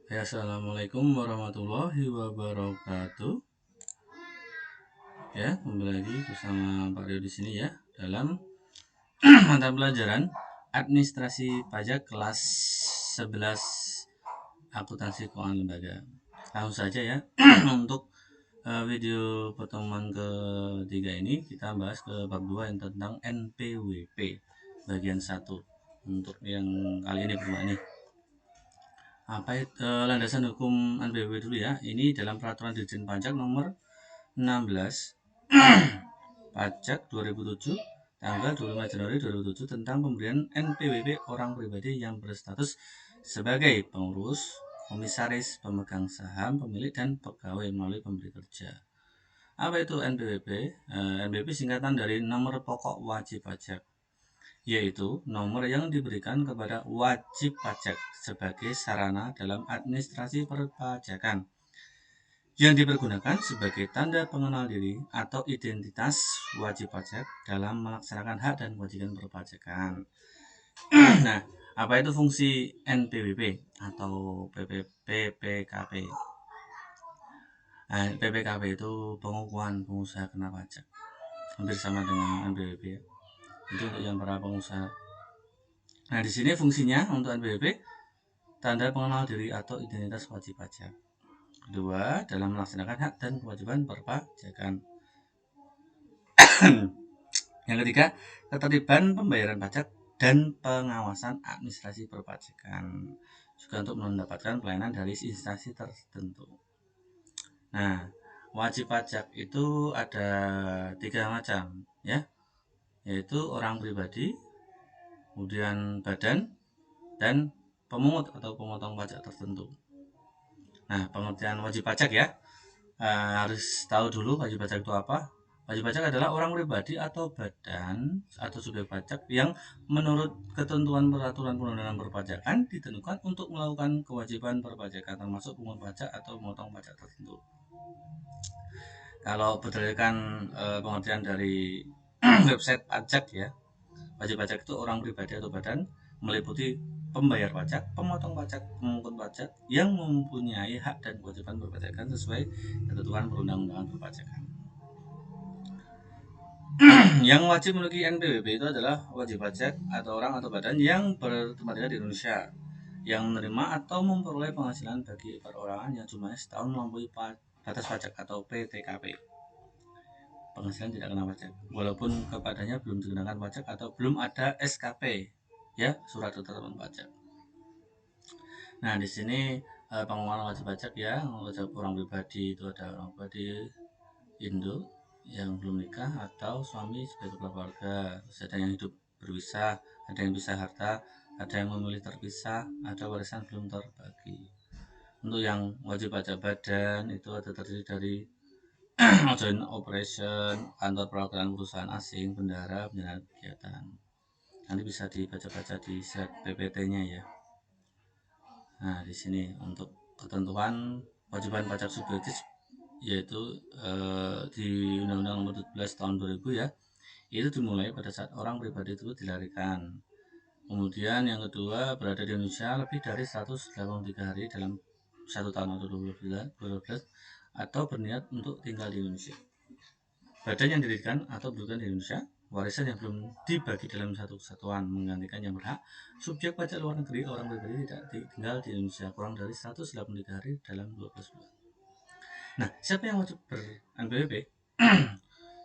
Ya, assalamualaikum warahmatullahi wabarakatuh. Ya, kembali lagi bersama Pak Rio di sini ya dalam mata pelajaran Administrasi Pajak kelas 11 Akuntansi Keuangan Lembaga. Langsung saja ya untuk video pertemuan ketiga ini kita bahas ke bab 2 yang tentang NPWP bagian 1. Untuk yang kali ini berupa ini. Apa itu landasan hukum NPWP dulu ya. Ini dalam peraturan Dirjen Pajak nomor 16 Pajak 2007 tanggal 25 Januari 2007 tentang pemberian NPWP orang pribadi yang berstatus sebagai pengurus, komisaris, pemegang saham, pemilik, dan pegawai melalui pemberi kerja. Apa itu NPWP? NPWP singkatan dari nomor pokok wajib pajak, yaitu nomor yang diberikan kepada wajib pajak sebagai sarana dalam administrasi perpajakan yang dipergunakan sebagai tanda pengenal diri atau identitas wajib pajak dalam melaksanakan hak dan kewajiban perpajakan. Nah, apa itu fungsi NPWP atau PPKP? Nah, PPKP itu pengukuhan pengusaha kena pajak, hampir sama dengan NPWP ya. Itu untuk yang para pengusaha. Nah, di sini fungsinya untuk NPWP tanda pengenal diri atau identitas wajib pajak. Kedua, dalam melaksanakan hak dan kewajiban perpajakan. Yang ketiga, ketertiban pembayaran pajak dan pengawasan administrasi perpajakan, juga untuk mendapatkan pelayanan dari instansi tertentu. Nah, wajib pajak itu ada 3 macam ya, yaitu orang pribadi, kemudian badan, dan pemungut atau pemotong pajak tertentu. Nah, pengertian wajib pajak ya, harus tahu dulu wajib pajak itu apa. Wajib pajak adalah orang pribadi atau badan atau subjek pajak yang menurut ketentuan peraturan perundangan perpajakan ditentukan untuk melakukan kewajiban perpajakan termasuk pungut pajak atau memotong pajak tertentu. Kalau berdasarkan pengertian dari website pajak ya, wajib pajak itu orang pribadi atau badan meliputi pembayar pajak, pemotong pajak, pemungut pajak yang mempunyai hak dan kewajiban perpajakan sesuai ketentuan perundang-undangan perpajakan. Yang wajib memiliki NPWP itu adalah wajib pajak atau orang atau badan yang bertempat tinggal di Indonesia yang menerima atau memperoleh penghasilan bagi perorangan yang jumlahnya setahun melampaui batas pajak atau PTKP. Penghasilan tidak kena pajak walaupun kepadanya belum dikenakan pajak atau belum ada SKP ya, surat keterangan pajak. Nah, di sini pengeluaran wajib pajak ya, wajib orang pribadi itu ada orang pribadi Indo yang belum nikah atau suami sebagai kepala keluarga, ada yang hidup berpisah, ada yang pisah harta, ada yang memilih terpisah, ada warisan belum terbagi. Untuk yang wajib pajak badan itu ada terdiri dari joint operation, kantor perwakilan perusahaan asing, bendahara, penyelenggaraan kegiatan. Nanti bisa dibaca-baca di slide PPT-nya ya. Nah, di sini untuk ketentuan kewajiban pajak subjektif yaitu di Undang-Undang Nomor 17 Tahun 2000 ya, itu dimulai pada saat orang pribadi itu dilarikan. Kemudian yang kedua, berada di Indonesia lebih dari 183 hari dalam 1 tahun atau 12 atau berniat untuk tinggal di Indonesia. Badan yang didirikan atau berdiri di Indonesia, warisan yang belum dibagi dalam satu kesatuan menggantikan yang berhak, subjek pajak luar negeri orang pribadi tidak tinggal di Indonesia kurang dari 183 hari dalam 12 bulan. Nah, siapa yang wajib ber-NPWP?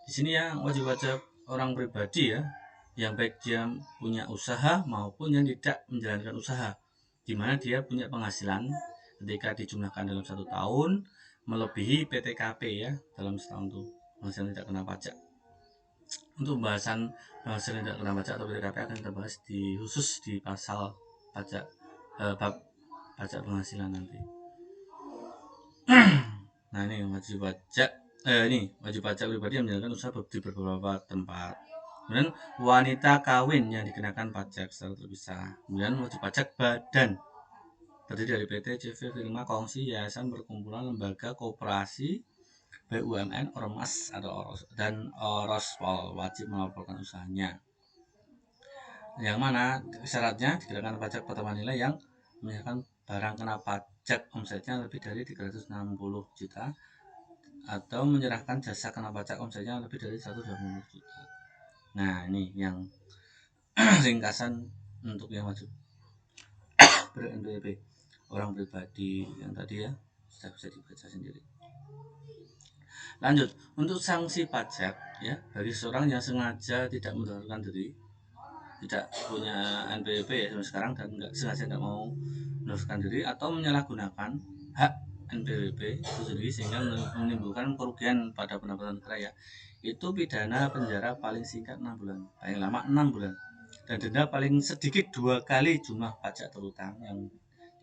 Di sini ya wajib pajak orang pribadi ya, yang baik dia punya usaha maupun yang tidak menjalankan usaha, di mana dia punya penghasilan ketika dijumlahkan dalam 1 tahun melebihi PTKP ya, dalam setahun itu penghasilan tidak kena pajak. Untuk pembahasan penghasilan tidak kena pajak atau PTKP akan kita bahas di khusus di pasal pajak bab pajak penghasilan nanti. Nah, ini wajib pajak wajib pajak pribadi yang menjalankan usaha di beberapa tempat. Kemudian wanita kawin yang dikenakan pajak secara terpisah. Kemudian wajib pajak badan terdiri dari PT, CV, firma, kongsi, yayasan, perkumpulan, lembaga, koperasi, BUMN, ormas atau dan orospol wajib melaporkan usahanya. Yang mana syaratnya dikenakan pajak pertambahan nilai yang menyediakan barang kena pajak omsetnya lebih dari 360 juta atau menyerahkan jasa kena pajak omsetnya lebih dari 120 juta. Nah, ini yang ringkasan untuk yang wajib ber-NPWP orang pribadi yang tadi ya, sudah bisa dibaca sendiri. Lanjut, untuk sanksi pajak ya bagi seorang yang sengaja tidak mendaftarkan diri, tidak punya NPWP ya sampai sekarang dan sengaja nggak mau mendaftarkan diri atau menyalahgunakan hak NPWP itu sendiri sehingga menimbulkan kerugian pada pendapatan negara ya, itu pidana penjara paling singkat 6 bulan, paling lama 6 bulan, dan denda paling sedikit 2 kali jumlah pajak terutang yang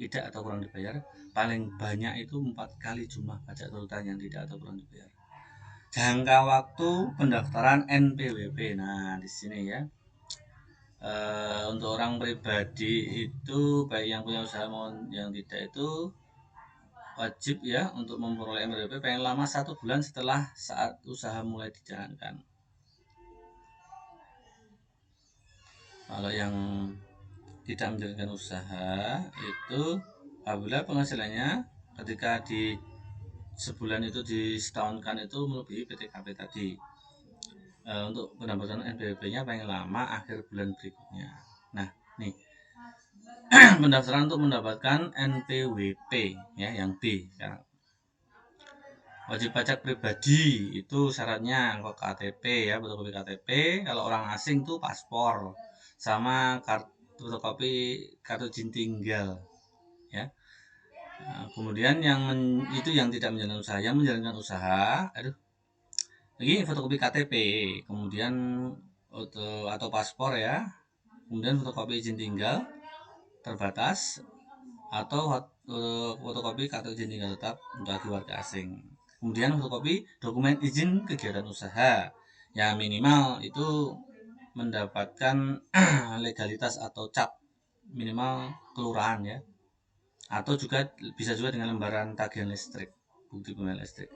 tidak atau kurang dibayar, paling banyak itu 4 kali jumlah pajak terutang yang tidak atau kurang dibayar. Jangka waktu pendaftaran NPWP, nah di sini ya, untuk orang pribadi itu baik yang punya usaha maupun yang tidak itu wajib ya untuk memperoleh NPWP paling lama 1 bulan setelah saat usaha mulai dijalankan. Kalau yang tidak menjalankan usaha itu apabila penghasilannya ketika di sebulan itu disetahunkan itu melebihi PTKP tadi, untuk pendapatan NPWP-nya paling lama akhir bulan berikutnya. Nah, nih pendaftaran untuk mendapatkan NPWP ya yang B sekarang. Wajib pajak pribadi itu syaratnya KTP ya, fotokopi KTP. Kalau orang asing tuh paspor sama fotokopi kartu izin tinggal ya. Nah, kemudian itu yang tidak menjalankan usaha, yang menjalankan usaha, ini fotokopi KTP, kemudian atau paspor ya, kemudian fotokopi izin tinggal terbatas atau fotokopi kartu izin tinggal tetap bagi warga asing. Kemudian fotokopi dokumen izin kegiatan usaha, ya minimal itu mendapatkan legalitas atau cap minimal kelurahan ya, atau juga bisa juga dengan lembaran tagihan listrik, bukti pembayaran listrik.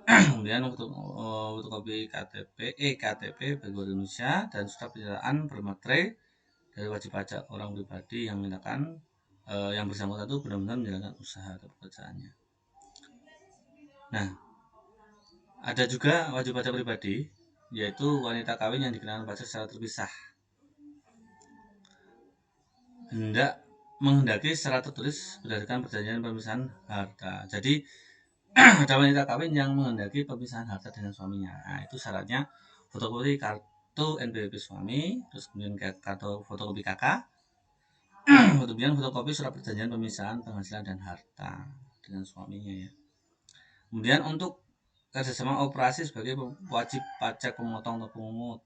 Kemudian untuk fotokopi KTP, KTP bagi warga Indonesia dan surat penyertaan bermaterai dari wajib pajak orang pribadi yang menyatakan yang bersangkutan itu benar-benar menjalankan usaha atau pekerjaannya. Nah, ada juga wajib pajak pribadi, yaitu wanita kawin yang dikenakan pajak secara terpisah. Menghendaki secara tertulis berdasarkan perjanjian pemisahan harta. Jadi ada wanita kawin yang menghendaki pemisahan harta dengan suaminya. Nah, itu syaratnya fotokopi kartu NPWP suami, terus kemudian kartu fotokopi kakak, kemudian fotokopi surat perjanjian pemisahan penghasilan dan harta dengan suaminya ya. Kemudian untuk kerjasama operasi sebagai wajib pajak pemotong atau pemungut,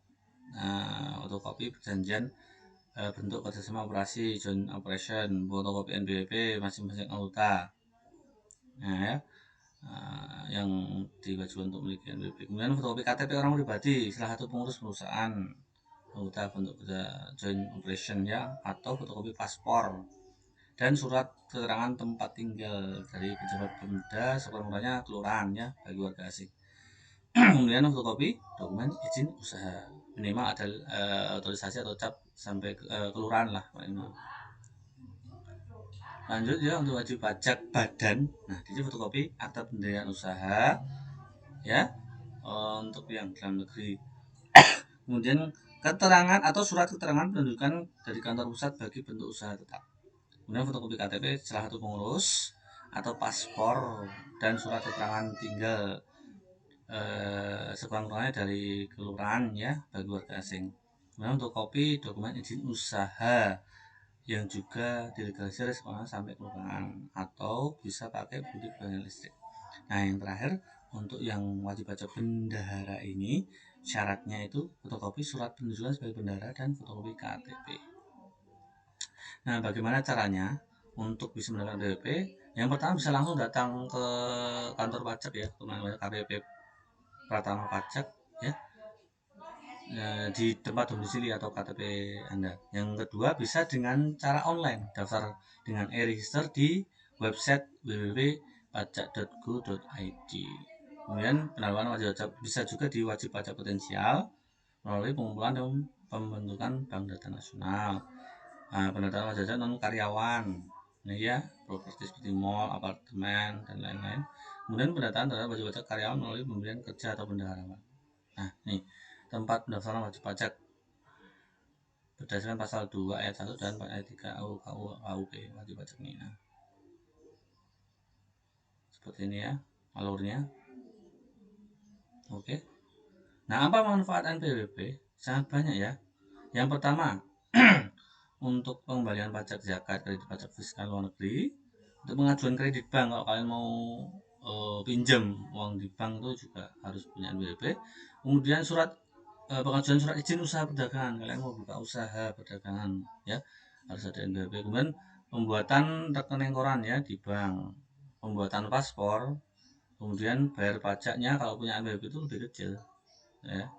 nah, fotokopi perjanjian bentuk kerjasama operasi joint operation, fotokopi NPWP masing-masing anggota, nah ya, yang diwajibkan untuk memiliki NPWP. Kemudian fotokopi KTP orang pribadi salah satu pengurus perusahaan anggota bentuk kerja joint operation ya, atau fotokopi paspor dan surat keterangan tempat tinggal dari pejabat Pemda sekurang-kurangnya kelurahan ya bagi warga asing. Kemudian fotokopi dokumen izin usaha minimal ada otorisasi atau cap sampai kelurahan lah. Lanjut ya untuk wajib pajak badan. Nah, ini fotokopi akta pendirian usaha ya untuk yang dalam negeri. Kemudian keterangan atau surat keterangan pendudukan dari kantor pusat bagi bentuk usaha tetap. Kemudian fotokopi KTP salah satu pengurus atau paspor dan surat keterangan tinggal sekurang-kurangnya dari kelurahan ya bagi warga asing. Kemudian untuk kopi dokumen izin usaha yang juga dilegalisir sampai kelurahan atau bisa pakai bukti pembayaran listrik. Nah, yang terakhir untuk yang wajib pajak bendahara ini syaratnya itu fotokopi surat penunjukan sebagai bendahara dan fotokopi KTP. Nah, bagaimana caranya untuk bisa mendapatkan NPWP? Yang pertama bisa langsung datang ke kantor pajak ya, ke KPP Pratama Pajak ya, di tempat domisili atau KTP Anda. Yang kedua bisa dengan cara online, daftar dengan e-register di website www.pajak.go.id. Kemudian penalaran wajib pajak bisa juga di wajib pajak potensial melalui pengumpulan dan pembentukan Bank Data Nasional. Pendataan wajib pajak non karyawan Nah ya, properti seperti mall, apartemen, dan lain-lain. Kemudian pendataan terhadap wajib pajak karyawan melalui pemberian kerja atau bendahara. Nah, nih tempat pendaftaran wajib pajak berdasarkan pasal 2 ayat 1 dan ayat 3 AUP wajib pajak ini. Nah, seperti ini ya alurnya. Oke. Nah, apa manfaat NPWP? Sangat banyak ya. Yang pertama, untuk pengembalian pajak zakat, kredit pajak fiskal luar negeri, untuk pengajuan kredit bank kalau kalian mau pinjam uang di bank itu juga harus punya NPWP. Kemudian pengajuan surat izin usaha perdagangan, kalian mau buka usaha perdagangan ya harus ada NPWP. Kemudian pembuatan rekening koran ya di bank, pembuatan paspor, kemudian bayar pajaknya kalau punya NPWP itu lebih kecil ya.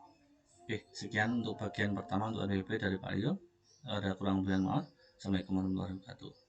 Oke, sekian untuk bagian pertama untuk NPWP dari Pak Rio. Ada kurang lebih, maaf. Assalamualaikum warahmatullahi wabarakatuh.